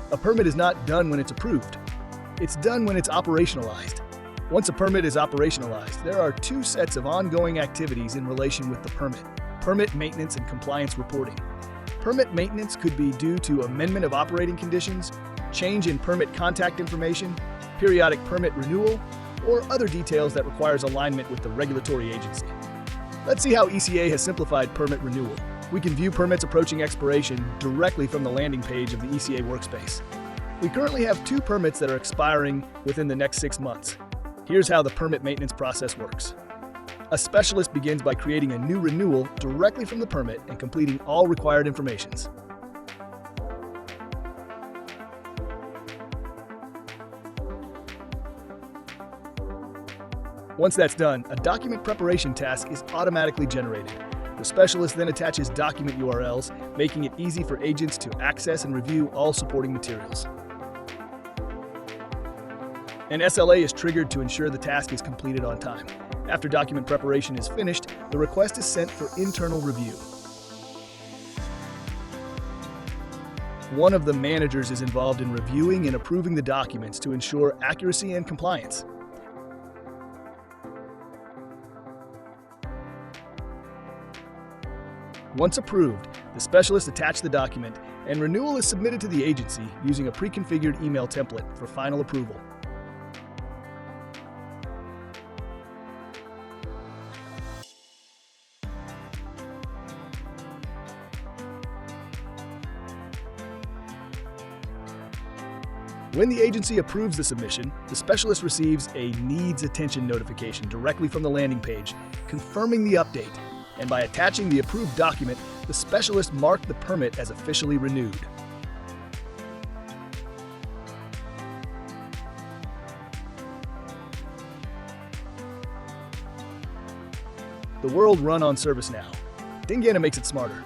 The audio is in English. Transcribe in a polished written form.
A permit is not done when it's approved. It's done when it's operationalized. Once a permit is operationalized, there are two sets of ongoing activities in relation with the permit: permit maintenance and compliance reporting. Permit maintenance could be due to amendment of operating conditions, change in permit contact information, periodic permit renewal, or other details that requires alignment with the regulatory agency. Let's see how ECA has simplified permit renewal. We can view permits approaching expiration directly from the landing page of the ECA workspace. We currently have 2 permits that are expiring within the next 6 months. Here's how the permit maintenance process works. A specialist begins by creating a new renewal directly from the permit and completing all required informations. Once that's done, a document preparation task is automatically generated. The specialist then attaches document URLs, making it easy for agents to access and review all supporting materials. An SLA is triggered to ensure the task is completed on time. After document preparation is finished, the request is sent for internal review. One of the managers is involved in reviewing and approving the documents to ensure accuracy and compliance. Once approved, the specialist attaches the document, and renewal is submitted to the agency using a pre-configured email template for final approval. When the agency approves the submission, the specialist receives a Needs Attention notification directly from the landing page, confirming the update. And by attaching the approved document, the specialist marked the permit as officially renewed. The world run on ServiceNow. Dingana makes it smarter.